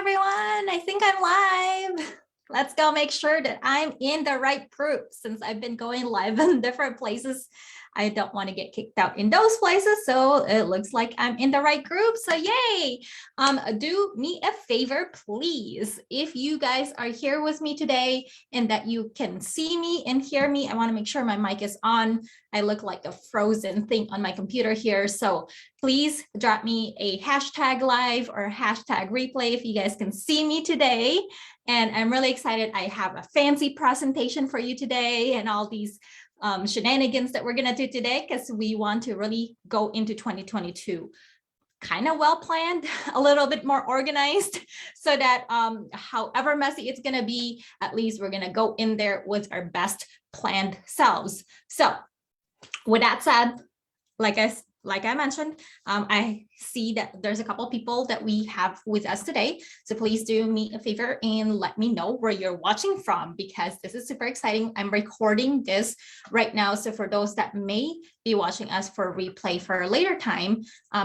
everyone. I think I'm live. Let's go make sure that I'm in the right group since I've been going live in different places. I don't want to get kicked out in those places. So it looks like I'm in the right group. So yay. Do me a favor, please. If you guys are here with me today and that you can see me and hear me, I want to make sure my mic is on. I look like a frozen thing on my computer here. So please drop me a hashtag live or hashtag replay if you guys can see me today. And I'm really excited. I have a fancy presentation for you today and all these shenanigans that we're going to do today because we want to really go into 2022 kind of well planned, a little bit more organized so that however messy it's going to be, at least we're going to go in there with our best planned selves. So with that said, like I mentioned, I see that there's a couple of people that we have with us today. So please do me a favor and let me know where you're watching from, because this is super exciting. I'm recording this right now. So for those that may be watching us for replay for a later time,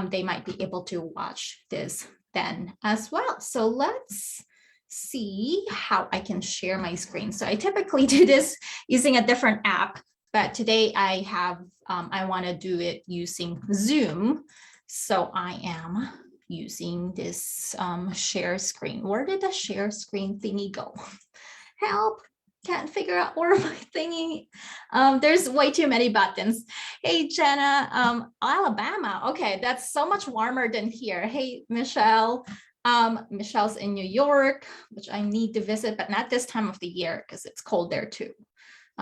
they might be able to watch this then as well. So let's see how I can share my screen. So I typically do this using a different app. But today I have, I want to do it using Zoom. So I am using this share screen. Where did the share screen thingy go? Help, can't figure out where my thingy. There's way too many buttons. Hey, Jenna, Alabama. Okay, that's so much warmer than here. Hey, Michelle. Michelle's in New York, which I need to visit, but not this time of the year because it's cold there too.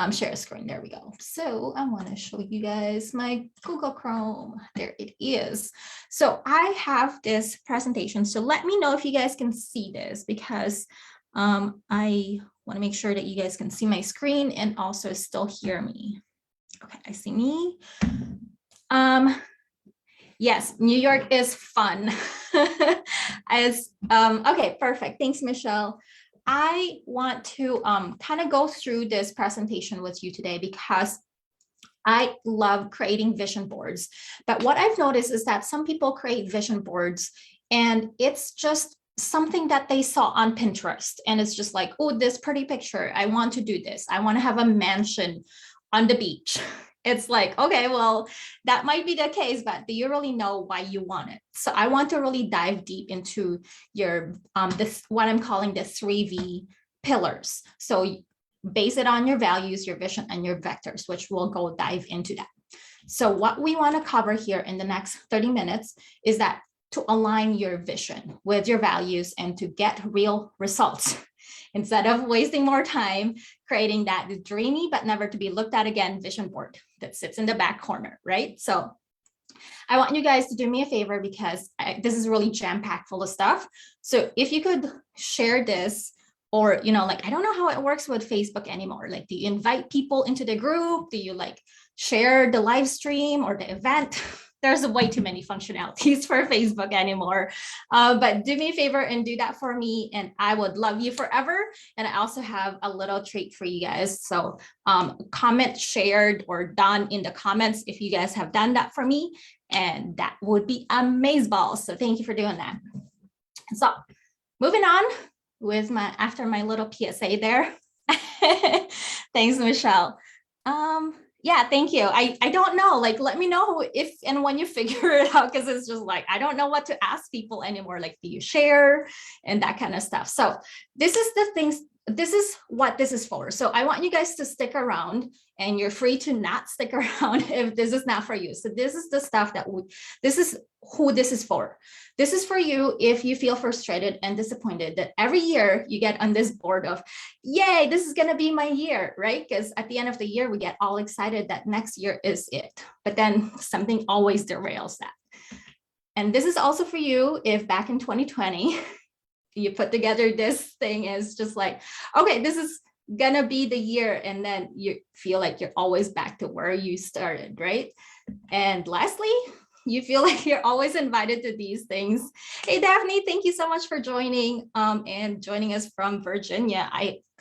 Share screen, there we go. So I want to show you guys my Google Chrome. There it is. So I have this presentation. So let me know if you guys can see this, because I want to make sure that you guys can see my screen and also still hear me. Okay, I see me. Yes, New York is fun. Okay, perfect. Thanks, Michelle. I want to kind of go through this presentation with you today because I love creating vision boards. But what I've noticed is that some people create vision boards and it's just something that they saw on Pinterest. And it's just like, oh, this pretty picture. I want to do this. I want to have a mansion on the beach. It's like, okay, well, that might be the case, but do you really know why you want it? So I want to really dive deep into your, this, what I'm calling the 3V pillars. So base it on your values, your vision, and your vectors, which we'll go dive into that. So what we want to cover here in the next 30 minutes is that to align your vision with your values and to get real results. Instead of wasting more time creating that dreamy but never to be looked at again vision board that sits in the back corner, right? So I want you guys to do me a favor because this is really jam-packed full of stuff. So if you could share this, or, you know, like, I don't know how it works with Facebook anymore. Like, do you invite people into the group? Do you like share the live stream or the event? There's way too many functionalities for Facebook anymore. But do me a favor and do that for me, and I would love you forever. And I also have a little treat for you guys. So comment shared or done in the comments if you guys have done that for me, and that would be amazeballs. So thank you for doing that. So moving on with after my little PSA there. Thanks, Michelle. Yeah, thank you. I don't know, like, let me know if and when you figure it out, because it's just like, I don't know what to ask people anymore. Like, do you share and that kind of stuff? So this is the things, this is what this is for. So I want you guys to stick around, and you're free to not stick around if this is not for you. So this is the stuff that this is who this is for. This is for you if you feel frustrated and disappointed that every year you get on this board of, yay, this is going to be my year, right? Because at the end of the year, we get all excited that next year is it. But then something always derails that. And this is also for you if back in 2020, you put together this thing is just like, okay, this is gonna be the year, and then you feel like you're always back to where you started, right? And lastly, you feel like you're always invited to these things. Hey, Daphne, thank you so much for joining and joining us from Virginia.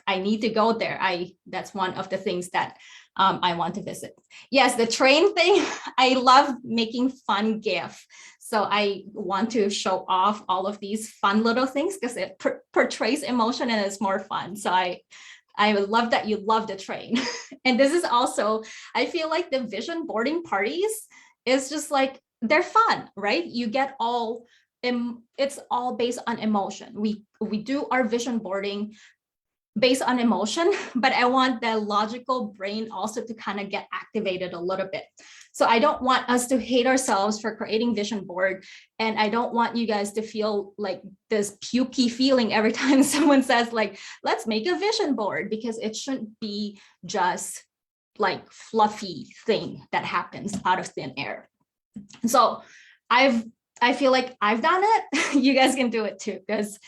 I need to go there. That's one of the things that I want to visit. Yes, the train thing, I love making fun GIF. So I want to show off all of these fun little things because it portrays emotion and it's more fun. So I love that you love the train. And this is also, I feel like the vision boarding parties is just like, they're fun, right? You get all, it's all based on emotion. We do our vision boarding based on emotion, but I want the logical brain also to kind of get activated a little bit. So I don't want us to hate ourselves for creating vision board. And I don't want you guys to feel like this pukey feeling every time someone says like, let's make a vision board, because it shouldn't be just like fluffy thing that happens out of thin air. So I feel like I've done it. You guys can do it too, because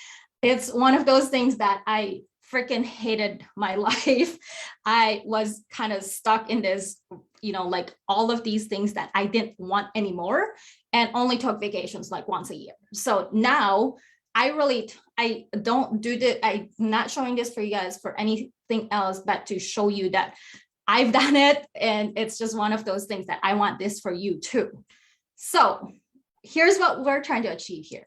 it's one of those things that I freaking hated my life. I was kind of stuck in this, like all of these things that I didn't want anymore, and only took vacations like once a year. So now I don't do that. I'm not showing this for you guys for anything else, but to show you that I've done it. And it's just one of those things that I want this for you too. So here's what we're trying to achieve here.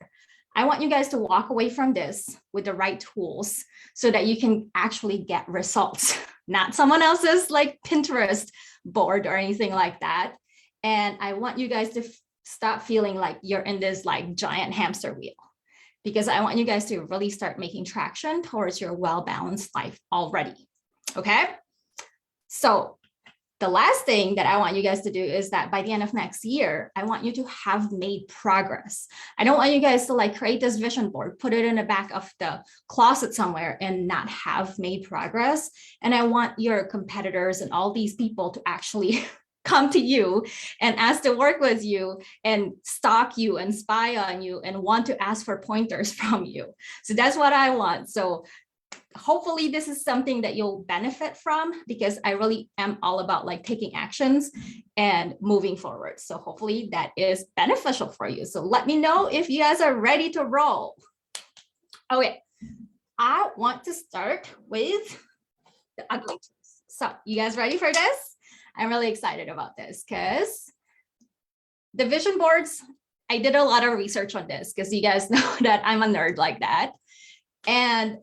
I want you guys to walk away from this with the right tools so that you can actually get results, not someone else's like Pinterest board or anything like that. And I want you guys to stop feeling like you're in this like giant hamster wheel, because I want you guys to really start making traction towards your well-balanced life already. Okay. So the last thing that I want you guys to do is that by the end of next year, I want you to have made progress. I don't want you guys to like create this vision board, put it in the back of the closet somewhere and not have made progress. And I want your competitors and all these people to actually come to you and ask to work with you and stalk you and spy on you and want to ask for pointers from you. So that's what I want. So hopefully this is something that you'll benefit from, because I really am all about like taking actions and moving forward. So hopefully that is beneficial for you. So let me know if you guys are ready to roll. Okay, I want to start with the ugly truths. So you guys ready for this? I'm really excited about this because the vision boards, I did a lot of research on this because you guys know that I'm a nerd like that. And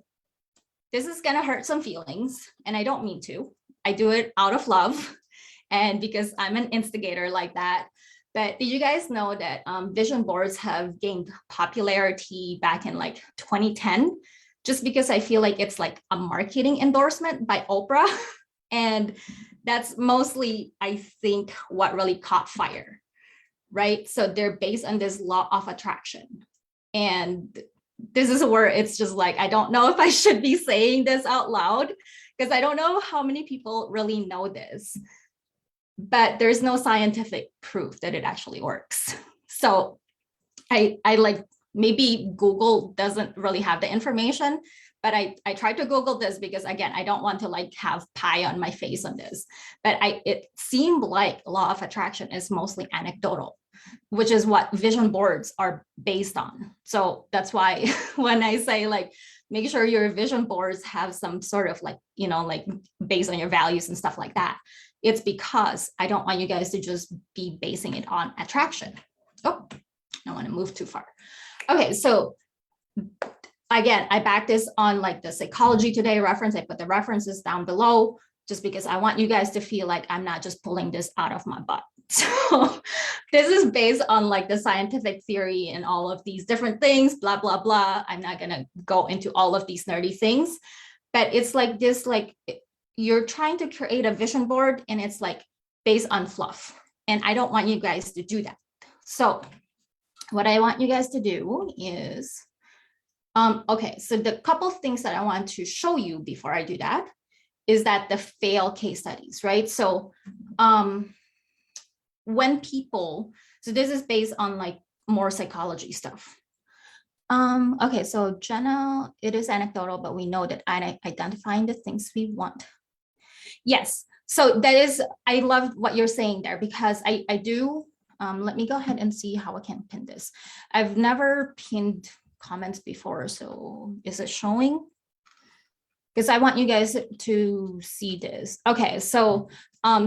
this is going to hurt some feelings, and I don't mean to. I do it out of love and because I'm an instigator like that. But did you guys know that vision boards have gained popularity back in like 2010, just because I feel like it's like a marketing endorsement by Oprah. And that's mostly, I think, what really caught fire, right? So they're based on this law of attraction. And this is where it's just like, I don't know if I should be saying this out loud, because I don't know how many people really know this, but there's no scientific proof that it actually works. So I like, maybe Google doesn't really have the information, but I tried to Google this because, again, I don't want to like have pie on my face on this, but it seemed like law of attraction is mostly anecdotal, which is what vision boards are based on. So that's why when I say like, make sure your vision boards have some sort of like, like based on your values and stuff like that, it's because I don't want you guys to just be basing it on attraction. Oh, I don't want to move too far. Okay, so again, I back this on like the Psychology Today reference. I put the references down below just because I want you guys to feel like I'm not just pulling this out of my butt. So this is based on like the scientific theory and all of these different things, blah, blah, blah. I'm not going to go into all of these nerdy things, but it's like this, like you're trying to create a vision board and it's like based on fluff. And I don't want you guys to do that. So what I want you guys to do is, okay, so the couple of things that I want to show you before I do that is that the fail case studies, right? So when people, so this is based on like more psychology stuff. Okay, so Jenna, it is anecdotal, but we know that identifying the things we want. Yes, so that is, I love what you're saying there, because I do, let me go ahead and see how I can pin this. I've never pinned comments before, so is it showing? because I want you guys to see this. Okay, so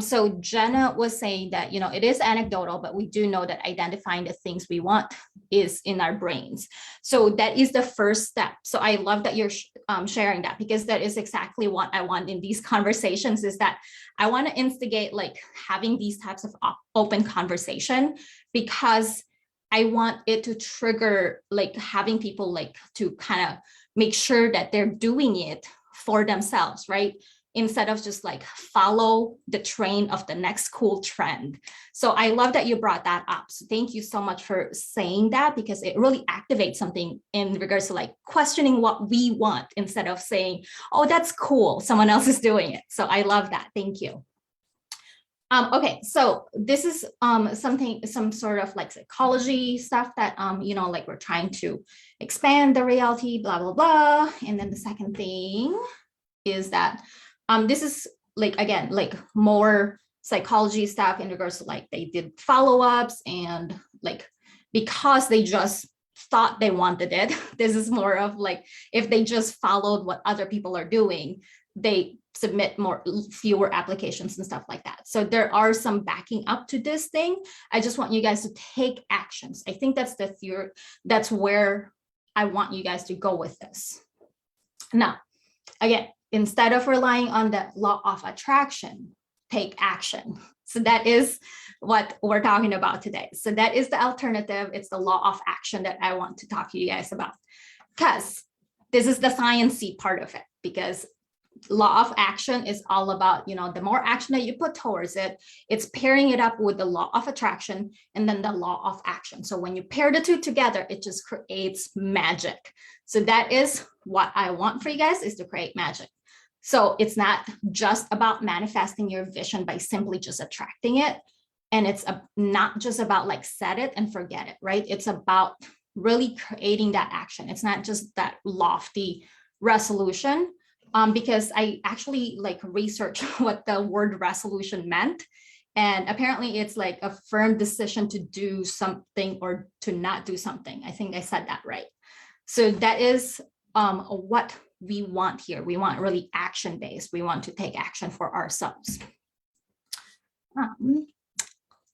so Jenna was saying that, you know, it is anecdotal, but we do know that identifying the things we want is in our brains. So that is the first step. So I love that you're sharing that, because that is exactly what I want in these conversations, is that I want to instigate like having these types of open conversation, because I want it to trigger like having people like to kind of make sure that they're doing it for themselves, right? Instead of just like follow the train of the next cool trend. So I love that you brought that up. So thank you so much for saying that, because it really activates something in regards to like questioning what we want instead of saying, oh, that's cool, someone else is doing it. So I love that. Thank you. Okay, so this is some sort of like psychology stuff that you know, like we're trying to expand the reality, blah blah blah. And then the second thing is that this is like, again, like more psychology stuff in regards to like they did follow-ups, and like because they just thought they wanted it, this is more of like if they just followed what other people are doing, they submit fewer applications and stuff like that. So there are some backing up to this thing. I just want you guys to take actions. I think that's the theory. That's where I want you guys to go with this. Now, again, instead of relying on the law of attraction, take action. So that is what we're talking about today. So that is the alternative. It's the law of action that I want to talk to you guys about, because this is the sciencey part of it, because law of action is all about, you know, the more action that you put towards it, it's pairing it up with the law of attraction and then the law of action. So when you pair the two together, it just creates magic. So that is what I want for you guys, is to create magic. So it's not just about manifesting your vision by simply just attracting it. And it's not just about like set it and forget it, right? It's about really creating that action. It's not just that lofty resolution, because I actually like researched what the word resolution meant. And apparently it's like a firm decision to do something or to not do something. I think I said that right. So that is what we want here. We want really action-based. We want to take action for ourselves.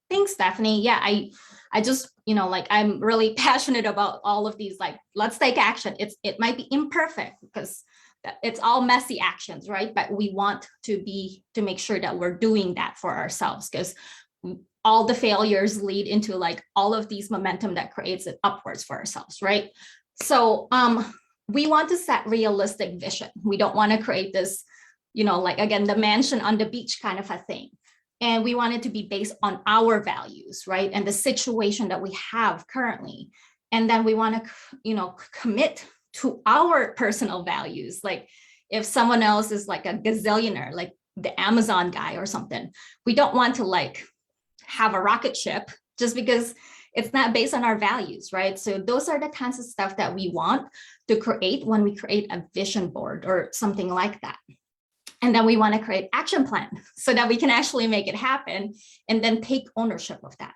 Thanks, Stephanie. Yeah, I just, you know, like I'm really passionate about all of these, like, let's take action. It might be imperfect because it's all messy actions, right? But we want to make sure that we're doing that for ourselves, because all the failures lead into like all of these momentum that creates it upwards for ourselves, right? So we want to set realistic vision. We don't want to create this, you know, like, again, the mansion on the beach kind of a thing. And we want it to be based on our values, right? And the situation that we have currently. And then we want to, you know, commit to our personal values. Like if someone else is like a gazillionaire, like the Amazon guy or something, we don't want to like have a rocket ship just because it's not based on our values, right? So those are the kinds of stuff that we want to create when we create a vision board or something like that. And then we want to create action plan so that we can actually make it happen and then take ownership of that.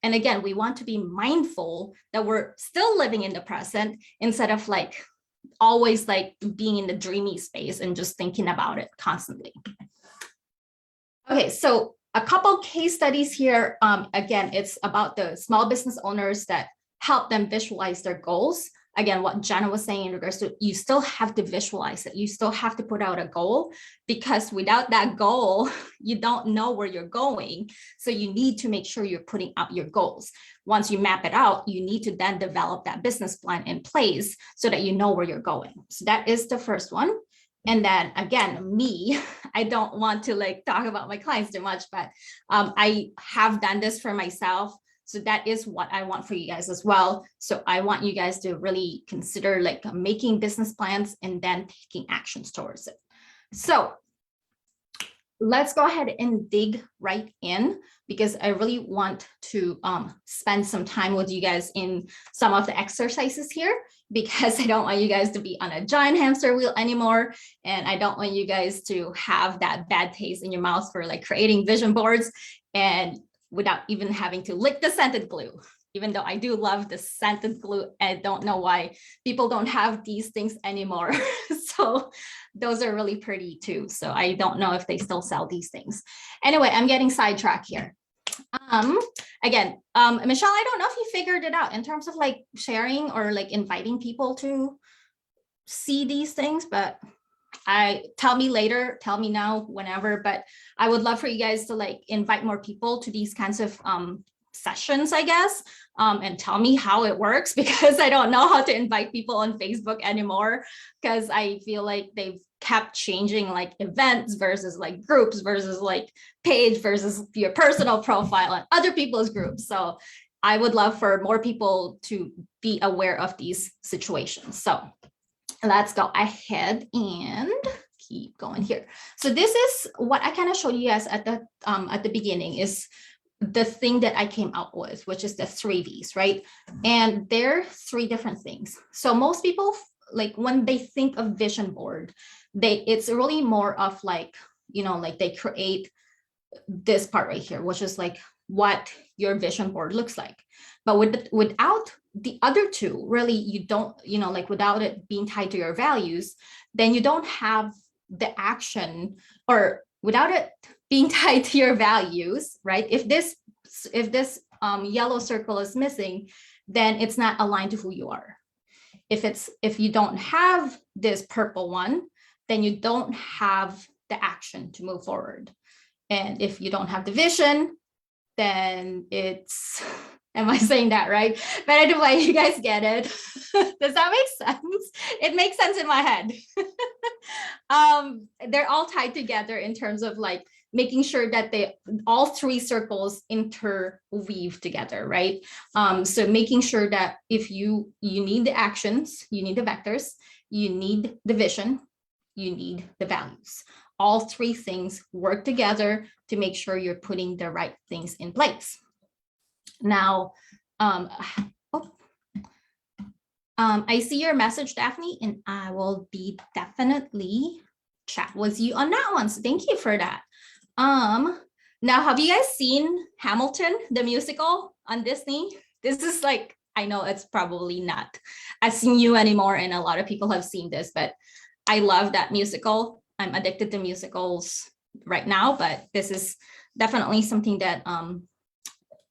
And again, we want to be mindful that we're still living in the present instead of like always like being in the dreamy space and just thinking about it constantly. Okay, so a couple case studies here. Again, it's about the small business owners that help them visualize their goals. Again, what Jenna was saying in regards to, you still have to visualize it. You still have to put out a goal, because without that goal, you don't know where you're going. So you need to make sure you're putting out your goals. Once you map it out, you need to then develop that business plan in place so that you know where you're going. So that is the first one. And then again, me, I don't want to like talk about my clients too much, but I have done this for myself. So that is what I want for you guys as well. So I want you guys to really consider like making business plans and then taking actions towards it. So let's go ahead and dig right in, because I really want to spend some time with you guys in some of the exercises here, because I don't want you guys to be on a giant hamster wheel anymore. And I don't want you guys to have that bad taste in your mouth for like creating vision boards and without even having to lick the scented glue, even though I do love the scented glue. I don't know why people don't have these things anymore. So those are really pretty too. So I don't know if they still sell these things. Anyway, I'm getting sidetracked here. Again, Michelle, I don't know if you figured it out in terms of like sharing or like inviting people to see these things, but tell me later, tell me now, whenever, but I would love for you guys to like invite more people to these kinds of sessions, I guess, and tell me how it works, because I don't know how to invite people on Facebook anymore, because I feel like they've kept changing, like events versus like groups versus like page versus your personal profile and other people's groups. So I would love for more people to be aware of these situations. So let's go ahead and keep going here. So this is what I kind of showed you guys at the beginning, is the thing that I came out with, which is the 3 V's, right? And there are 3 different things. So most people, like when they think of vision board, it's really more of like, you know, like they create this part right here, which is like what your vision board looks like. But without the other 2, really, you don't, you know, like without it being tied to your values, then you don't have the action, or without it being tied to your values, right? If this yellow circle is missing, then it's not aligned to who you are. If you don't have this purple one, then you don't have the action to move forward. And if you don't have the vision, then it's, am I saying that right? But anyway, you guys get it. Does that make sense? It makes sense in my head. They're all tied together in terms of like making sure that all 3 circles interweave together, right? So making sure that if you need the actions, you need the vectors, you need the vision, you need the values. All 3 things work together to make sure you're putting the right things in place. Now, I see your message, Daphne, and I will be definitely chat with you on that one. So thank you for that. Now, have you guys seen Hamilton, the musical on Disney? This is like, I know it's probably not as new anymore, and a lot of people have seen this, but I love that musical. I'm addicted to musicals right now, but this is definitely something that,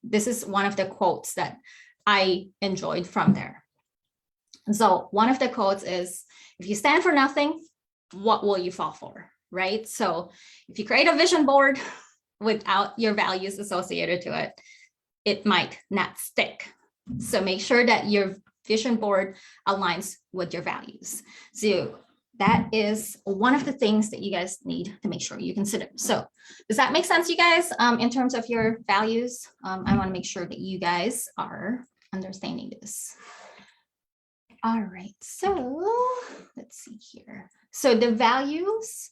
this is one of the quotes that I enjoyed from there. So one of the quotes is, if you stand for nothing, what will you fall for, right? So if you create a vision board without your values associated to it, it might not stick. So make sure that your vision board aligns with your values. So that is one of the things that you guys need to make sure you consider. So does that make sense, you guys, in terms of your values? I want to make sure that you guys are understanding this. All right, so let's see here. So the values.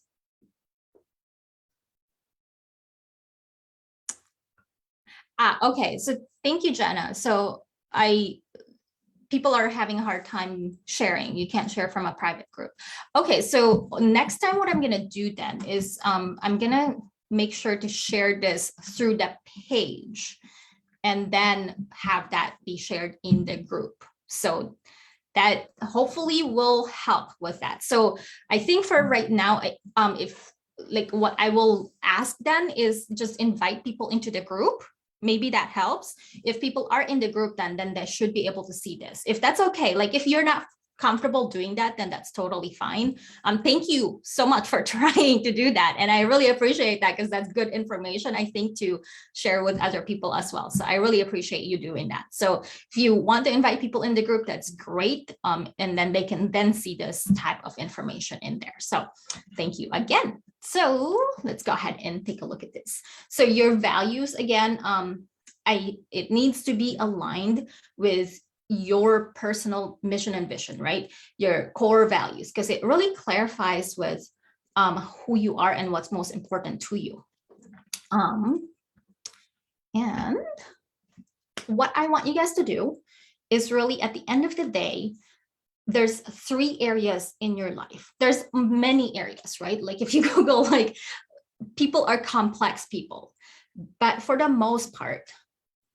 Okay, so thank you, Jenna. So people are having a hard time sharing. You can't share from a private group. Okay, so next time what I'm gonna do then is I'm gonna make sure to share this through the page and then have that be shared in the group. So that hopefully will help with that. So I think for right now, if like what I will ask then is just invite people into the group. Maybe that helps. If people are in the group, then they should be able to see this. If that's okay, like if you're not comfortable doing that, then that's totally fine. Thank you so much for trying to do that. And I really appreciate that, because that's good information, I think, to share with other people as well. So I really appreciate you doing that. So if you want to invite people in the group, that's great. And then they can then see this type of information in there. So thank you again. So let's go ahead and take a look at this. So your values, again, it needs to be aligned with your personal mission and vision, right? Your core values, because it really clarifies with who you are and what's most important to you. And what I want you guys to do is really, at the end of the day, there's 3 areas in your life. There's many areas, right? Like if you Google, like, people are complex people, but for the most part,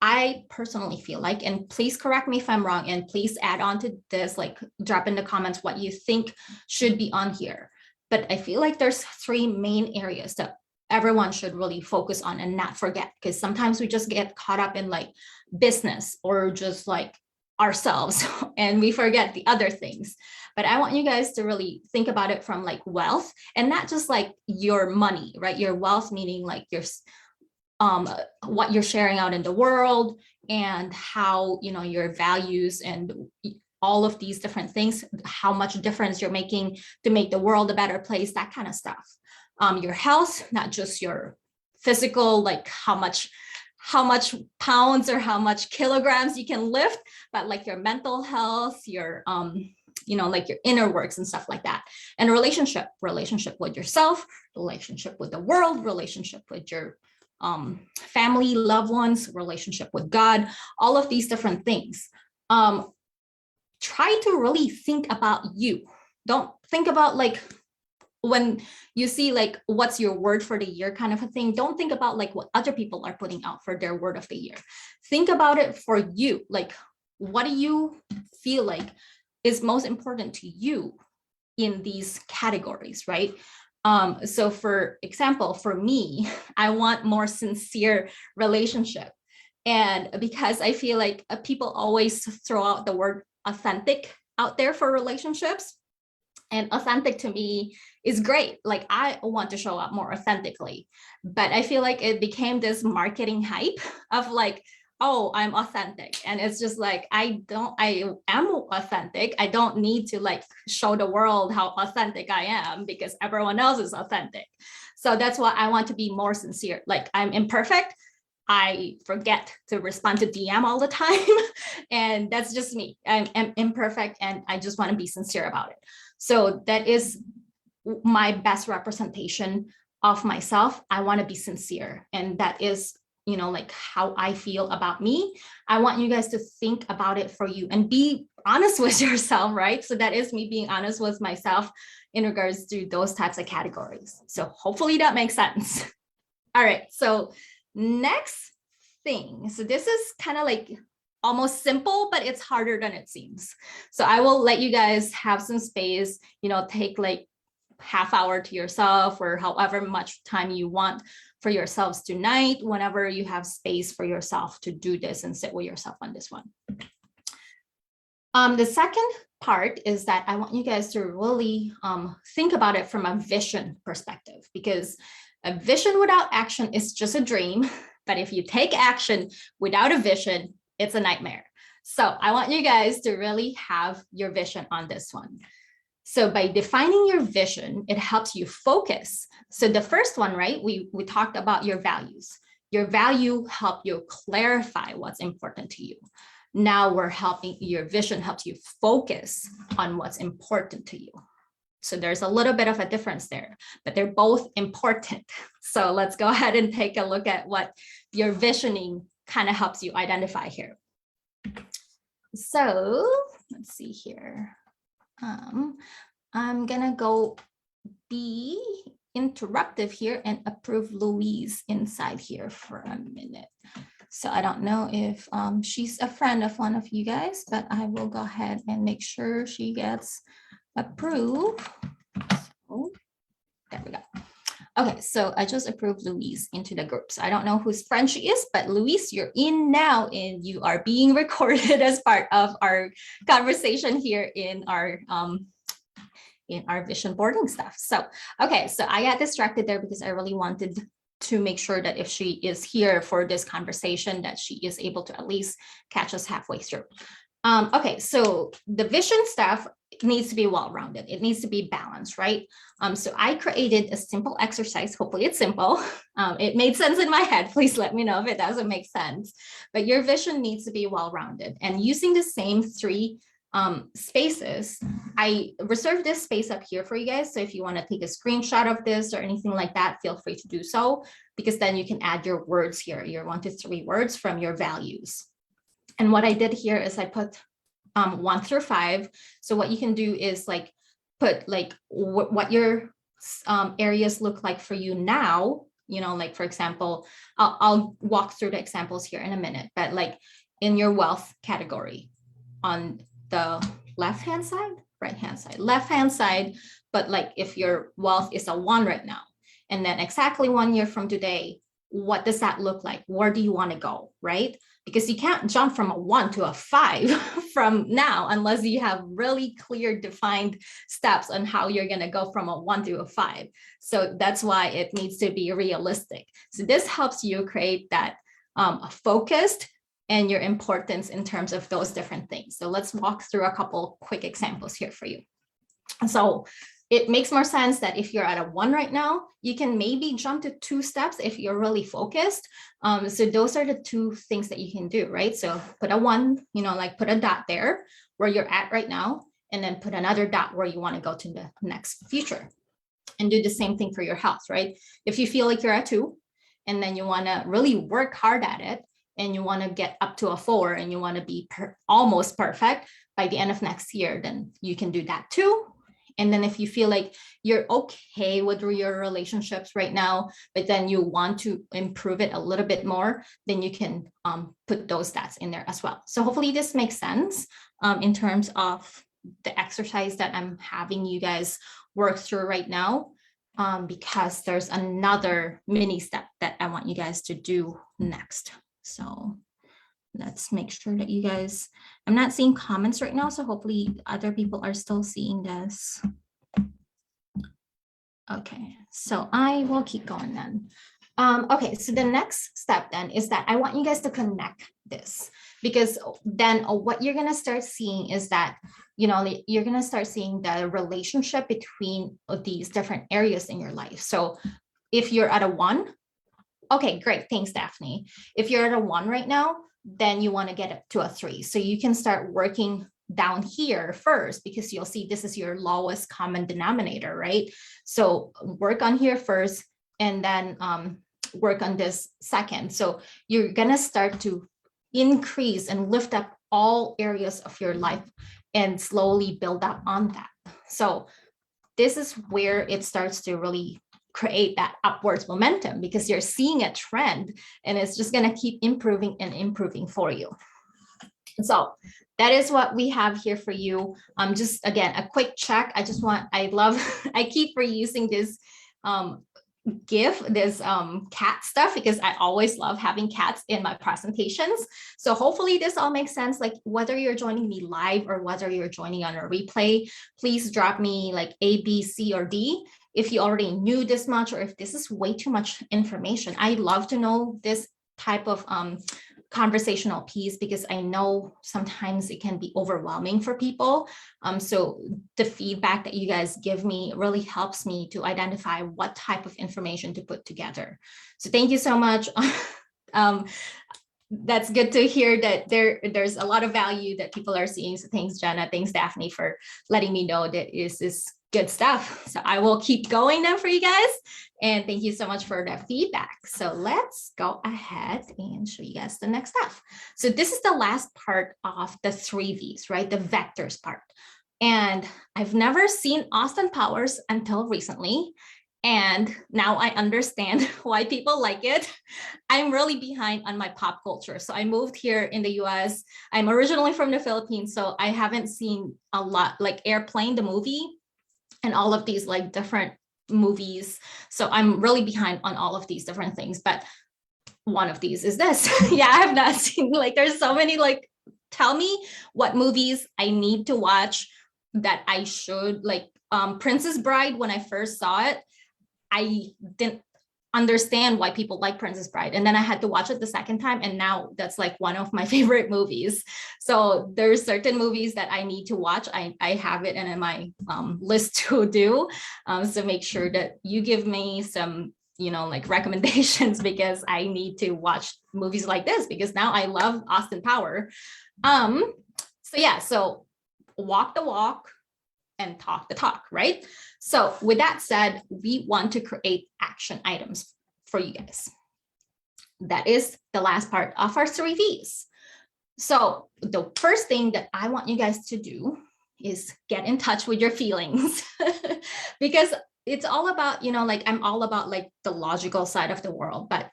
I personally feel like, and please correct me if I'm wrong, and please add on to this, like drop in the comments what you think should be on here. But I feel like there's three main areas that everyone should really focus on and not forget, because sometimes we just get caught up in like business or just like ourselves and we forget the other things. But I want you guys to really think about it from like wealth, and not just like your money, right? Your wealth meaning like your what you're sharing out in the world, and how, you know, your values and all of these different things, how much difference you're making to make the world a better place, that kind of stuff. Your health, not just your physical, like how much pounds or how much kilograms you can lift, but like your mental health, your you know, like your inner works and stuff like that. And relationship with yourself, relationship with the world, relationship with your family, loved ones, relationship with God, all of these different things. Try to really think about you. Don't think about like when you see like what's your word for the year kind of a thing. Don't think about like what other people are putting out for their word of the year. Think about it for you. Like, what do you feel like is most important to you in these categories, right? So for example, for me, I want more sincere relationship. And because I feel like people always throw out the word authentic out there for relationships. And authentic to me is great. Like, I want to show up more authentically, but I feel like it became this marketing hype of like, oh, I'm authentic. And it's just like, I am authentic. I don't need to like show the world how authentic I am because everyone else is authentic. So that's why I want to be more sincere. Like, I'm imperfect. I forget to respond to DM all the time. And that's just me. I'm imperfect and I just want to be sincere about it. So that is my best representation of myself. I want to be sincere. And that is, you know, like how I feel about me. I want you guys to think about it for you and be honest with yourself, right? So that is me being honest with myself in regards to those types of categories. So hopefully that makes sense. All right, so next thing. So this is kind of like almost simple, but it's harder than it seems. So I will let you guys have some space, you know, take like half hour to yourself or however much time you want for yourselves tonight, whenever you have space for yourself to do this and sit with yourself on this one. The second part is that I want you guys to really think about it from a vision perspective, because a vision without action is just a dream. But if you take action without a vision, it's a nightmare. So I want you guys to really have your vision on this one. So by defining your vision, it helps you focus. So the first one, right, we talked about your values. Your value help you clarify what's important to you. Now we're helping, your vision helps you focus on what's important to you. So there's a little bit of a difference there, but they're both important. So let's go ahead and take a look at what your visioning kind of helps you identify here. So let's see here. I'm gonna go be interruptive here and approve Louise inside here for a minute. So I don't know if she's a friend of one of you guys, but I will go ahead and make sure she gets approved. So there we go. Okay, so I just approved Louise into the group. So I don't know whose friend she is, but Louise, you're in now and you are being recorded as part of our conversation here in our vision boarding stuff. So, okay, so I got distracted there because I really wanted to make sure that if she is here for this conversation, that she is able to at least catch us halfway through. Okay, so the vision stuff needs to be well-rounded. It needs to be balanced, right? So I created a simple exercise. Hopefully it's simple. It made sense in my head. Please let me know if it doesn't make sense. But your vision needs to be well-rounded. And using the same three spaces, I reserved this space up here for you guys. So if you want to take a screenshot of this or anything like that, feel free to do so, because then you can add your words here, your 1 to 3 words from your values. And what I did here is I put 1 through 5. So what you can do is like put like what your areas look like for you now, like for example, I'll walk through the examples here in a minute, but like in your wealth category on the left-hand side, right-hand side, left-hand side, but like if your wealth is a 1 right now, and then exactly 1 year from today, what does that look like? Where do you want to go, right? Because you can't jump from a 1 to a 5 from now unless you have really clear defined steps on how you're going to go from a 1 to a 5. So that's why it needs to be realistic. So this helps you create that focused and your importance in terms of those different things. So let's walk through a couple quick examples here for you. So it makes more sense that if you're at a 1 right now, you can maybe jump to 2 steps if you're really focused. So those are the 2 things that you can do, right? So put a 1, like put a dot there where you're at right now, and then put another dot where you want to go to the next future. And do the same thing for your health, right? If you feel like you're at 2, and then you want to really work hard at it, and you want to get up to a 4, and you want to be almost perfect by the end of next year, then you can do that too. And then if you feel like you're okay with your relationships right now, but then you want to improve it a little bit more, then you can put those stats in there as well. So hopefully this makes sense in terms of the exercise that I'm having you guys work through right now, because there's another mini step that I want you guys to do next. So let's make sure that you guys, I'm not seeing comments right now, so hopefully other people are still seeing this. Okay, so I will keep going then. Okay, so the next step then is that I want you guys to connect this, because then what you're gonna start seeing is that, you're gonna start seeing the relationship between these different areas in your life. So if you're at a 1, okay, great, thanks, Daphne. If you're at a 1 right now, then you want to get it to a 3. So you can start working down here first, because you'll see this is your lowest common denominator, right? So work on here first, and then work on this second. So you're going to start to increase and lift up all areas of your life and slowly build up on that. So this is where it starts to really create that upwards momentum, because you're seeing a trend and it's just going to keep improving and improving for you. So that is what we have here for you. Just again, a quick check. I keep reusing this this cat stuff, because I always love having cats in my presentations. So hopefully this all makes sense. Like whether you're joining me live or whether you're joining on a replay, please drop me like A, B, C, or D if you already knew this much, or if this is way too much information. I love to know this type of conversational piece, because I know sometimes it can be overwhelming for people. So the feedback that you guys give me really helps me to identify what type of information to put together. So thank you so much. That's good to hear that there's a lot of value that people are seeing. So thanks, Jenna. Thanks, Daphne, for letting me know that is good stuff. So I will keep going now for you guys. And thank you so much for that feedback. So let's go ahead and show you guys the next stuff. So this is the last part of the 3 V's, right? The vectors part. And I've never seen Austin Powers until recently. And now I understand why people like it. I'm really behind on my pop culture. So I moved here in the US. I'm originally from the Philippines, so I haven't seen a lot, like Airplane, the movie, and all of these like different movies. So I'm really behind on all of these different things. But one of these is this. Yeah, I have not seen, like, there's so many, like, tell me what movies I need to watch that I should, like, Princess Bride, when I first saw it, I didn't understand why people like Princess Bride. And then I had to watch it the second time. And now that's like one of my favorite movies. So there's certain movies that I need to watch. I have it in my list to do. So make sure that you give me some, like recommendations, because I need to watch movies like this, because now I love Austin Power. So yeah, so walk the walk and talk the talk, right? So with that said, we want to create action items for you guys. That is the last part of our 3 V's. So the first thing that I want you guys to do is get in touch with your feelings, because it's all about, like I'm all about like the logical side of the world, but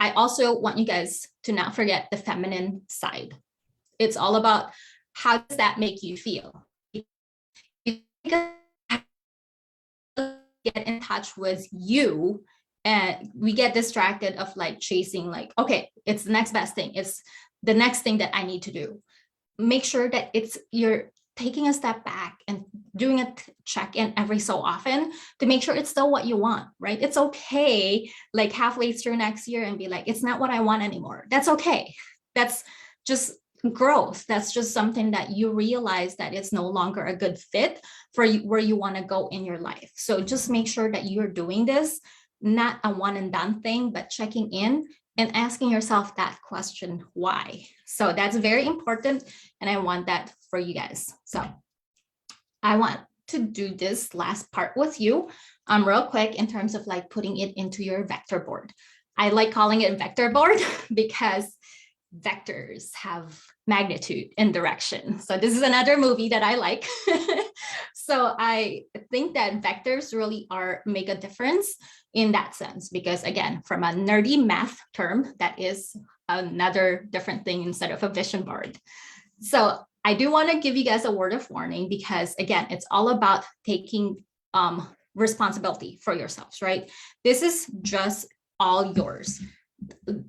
I also want you guys to not forget the feminine side. It's all about how does that make you feel? Get in touch with you, and we get distracted of like chasing like, okay, it's the next best thing. It's the next thing that I need to do. Make sure that you're taking a step back and doing a check-in every so often to make sure it's still what you want, right? It's okay, like halfway through next year and be like, it's not what I want anymore. That's okay. That's just growth. That's just something that you realize that it's no longer a good fit for you, where you want to go in your life. So just make sure that you're doing this, not a one and done thing, but checking in and asking yourself that question, why? So that's very important. And I want that for you guys. So I want to do this last part with you real quick in terms of like putting it into your vector board. I like calling it vector board because vectors have magnitude and direction. So this is another movie that I like. So I think that vectors really make a difference in that sense, because again, from a nerdy math term, that is another different thing instead of a vision board. So I do want to give you guys a word of warning, because again, it's all about taking responsibility for yourselves, right? This is just all yours.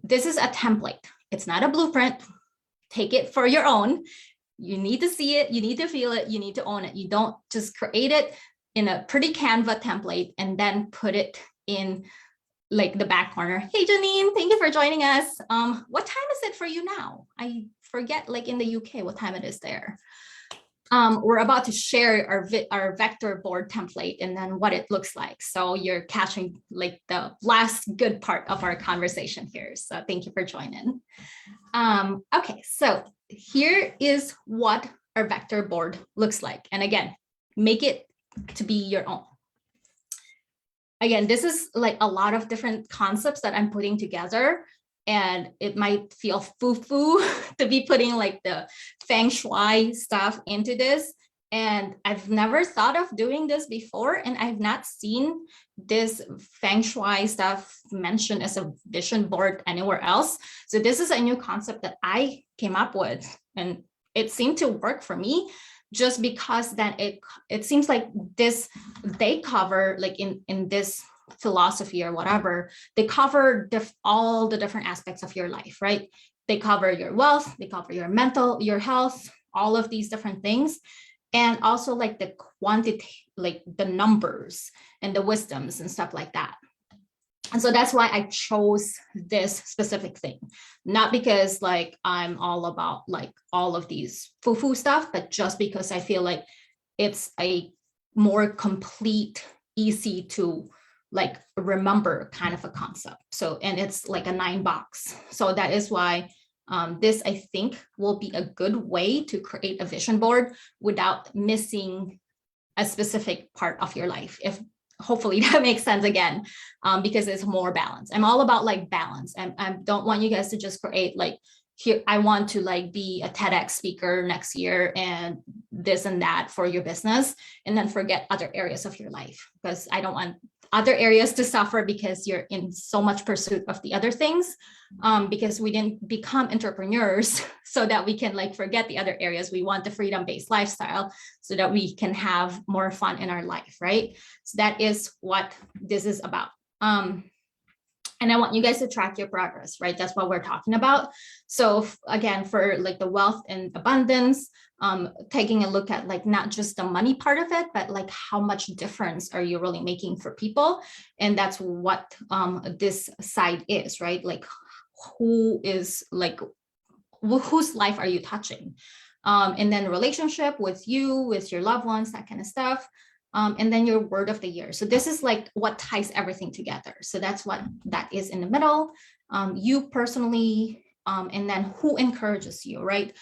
This is a template. It's not a blueprint. Take it for your own. You need to see it. You need to feel it. You need to own it. You don't just create it in a pretty Canva template and then put it in like the back corner. Hey, Janine, thank you for joining us. What time is it for you now? I forget, like in the UK, what time it is there. We're about to share our vector board template and then what it looks like. So you're catching like the last good part of our conversation here. So thank you for joining. Okay, so here is what our vector board looks like. And again, make it to be your own. Again, this is like a lot of different concepts that I'm putting together, and it might feel foo-foo to be putting like the feng shui stuff into this. And I've never thought of doing this before, and I've not seen this feng shui stuff mentioned as a vision board anywhere else. So this is a new concept that I came up with, and it seemed to work for me, just because then it seems like they cover, like in this philosophy or whatever, they cover all the different aspects of your life, right? They cover your wealth, they cover your mental, your health, all of these different things. And also like the quantity, like the numbers and the wisdoms and stuff like that. And so that's why I chose this specific thing, not because like I'm all about like all of these foo-foo stuff, but just because I feel like it's a more complete, easy to like remember kind of a concept. So, and it's like a 9-box. So that is why this, I think, will be a good way to create a vision board without missing a specific part of your life. If hopefully that makes sense again, because it's more balance. I'm all about like balance. I don't want you guys to just create like, here, I want to like be a TEDx speaker next year and this and that for your business, and then forget other areas of your life, because I don't want other areas to suffer because you're in so much pursuit of the other things, because we didn't become entrepreneurs so that we can like forget the other areas. We want the freedom-based lifestyle so that we can have more fun in our life, right? So that is what this is about. And I want you guys to track your progress, right? That's what we're talking about. So again, for like the wealth and abundance, taking a look at like not just the money part of it, but like how much difference are you really making for people? And that's what this side is, right? Like who is like, whose life are you touching? And then relationship with you, with your loved ones, that kind of stuff. And then your word of the year. So this is like what ties everything together. So that's what that is in the middle. You personally, and then who encourages you, right?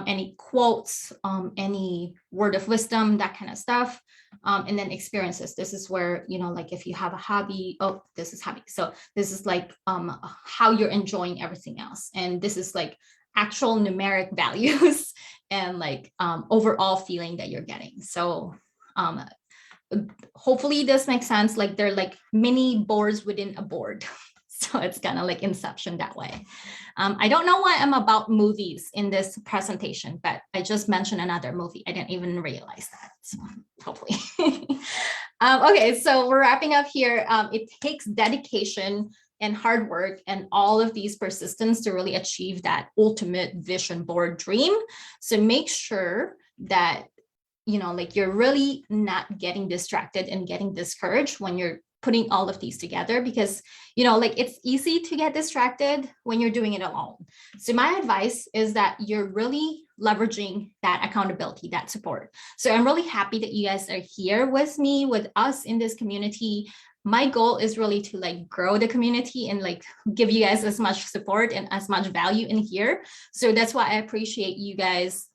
Any quotes, any word of wisdom, that kind of stuff. And then experiences. This is where, you know, like if you have a hobby, oh, this is hobby. So this is like how you're enjoying everything else. And this is like actual numeric values and like overall feeling that you're getting. So hopefully this makes sense. Like they're like mini boards within a board. So it's kind of like Inception that way. I don't know why I'm about movies in this presentation, but I just mentioned another movie. I didn't even realize that. So hopefully. Okay, so we're wrapping up here. It takes dedication and hard work and all of these persistence to really achieve that ultimate vision board dream. So make sure that, you know, like you're really not getting distracted and getting discouraged when you're putting all of these together, because, you know, like it's easy to get distracted when you're doing it alone. So my advice is that you're really leveraging that accountability, that support. So I'm really happy that you guys are here with me, with us in this community. My goal is really to like grow the community and like give you guys as much support and as much value in here. So that's why I appreciate you guys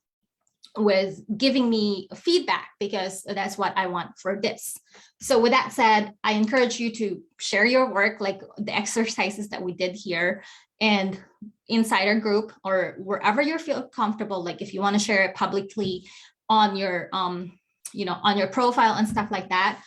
with giving me feedback, because that's what I want for this. So with that said, I encourage you to share your work, like the exercises that we did here and inside our group or wherever you feel comfortable. Like if you want to share it publicly on your, you know, on your profile and stuff like that,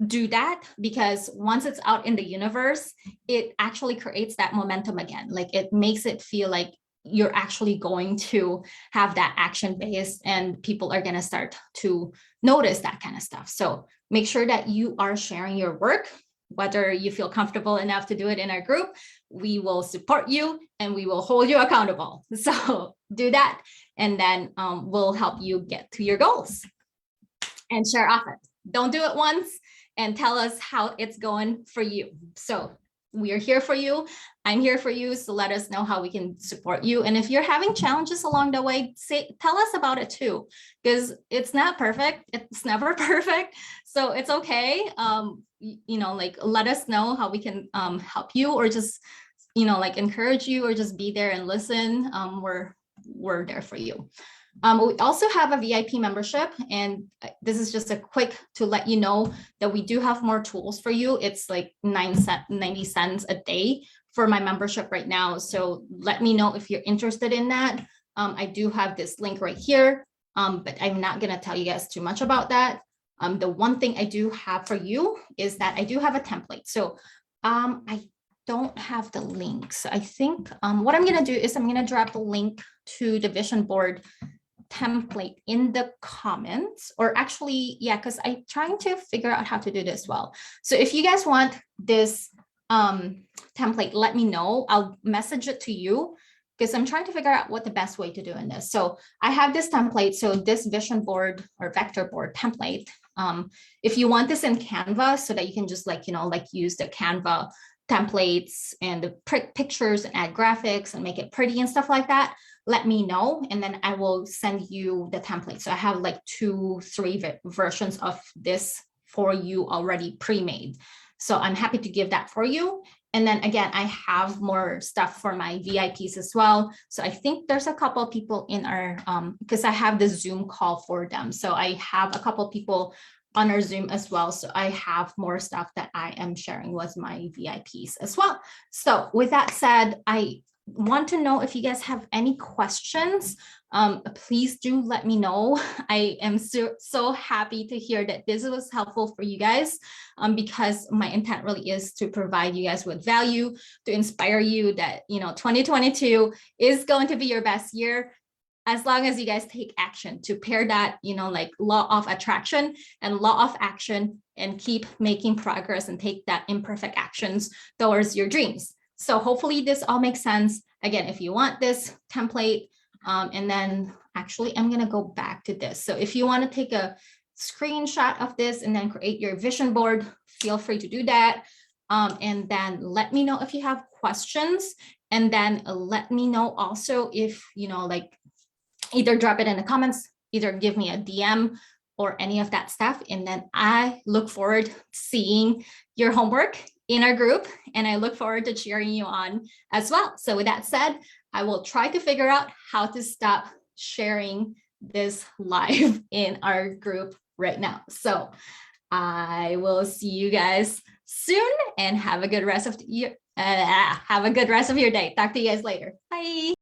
do that, because once it's out in the universe, it actually creates that momentum again. Like it makes it feel like you're actually going to have that action base and people are going to start to notice that kind of stuff. So make sure that you are sharing your work, whether you feel comfortable enough to do it in our group. We will support you and we will hold you accountable. So do that, and then we'll help you get to your goals. And share often. Don't do it once, and tell us how it's going for you. So we are here for you. I'm here for you. So let us know how we can support you. And if you're having challenges along the way, tell us about it too, because it's not perfect. It's never perfect. So it's okay. You know, like let us know how we can help you, or just, you know, like encourage you, or just be there and listen. We're there for you. We also have a VIP membership, and this is just a quick to let you know that we do have more tools for you. It's like 90 cents a day for my membership right now. So let me know if you're interested in that. I do have this link right here, but I'm not going to tell you guys too much about that. The one thing I do have for you is that I do have a template. So I don't have the link. So I think what I'm going to do is I'm going to drop the link to the vision board template in the comments, or actually, yeah, because I'm trying to figure out how to do this well. So if you guys want this template, let me know. I'll message it to you, because I'm trying to figure out what the best way to do in this. So I have this template. So this vision board or vector board template, if you want this in Canva, so that you can just like, you know, like use the Canva templates and the pictures and add graphics and make it pretty and stuff like that, let me know, and then I will send you the template. So I have like 2-3 versions of this for you already pre-made. So I'm happy to give that for you. And then again, I have more stuff for my VIPs as well. So I think there's a couple of people in our, because I have the Zoom call for them. So I have a couple of people on our Zoom as well. So I have more stuff that I am sharing with my VIPs as well. So with that said, I want to know if you guys have any questions. Please do let me know. I am so happy to hear that this was helpful for you guys, because my intent really is to provide you guys with value, to inspire you that, you know, 2022 is going to be your best year, as long as you guys take action to pair that, you know, like law of attraction and law of action, and keep making progress and take that imperfect actions towards your dreams. So hopefully this all makes sense. Again, if you want this template, and then actually I'm going to go back to this. So if you want to take a screenshot of this and then create your vision board, feel free to do that. And then let me know if you have questions, and then let me know also if, you know, like either drop it in the comments, either give me a DM or any of that stuff. And then I look forward to seeing your homework in our group, and I look forward to cheering you on as well. So with that said, I will try to figure out how to stop sharing this live in our group right now. So I will see you guys soon, and have a good rest of the year. Have a good rest of your day. Talk to you guys later. Bye.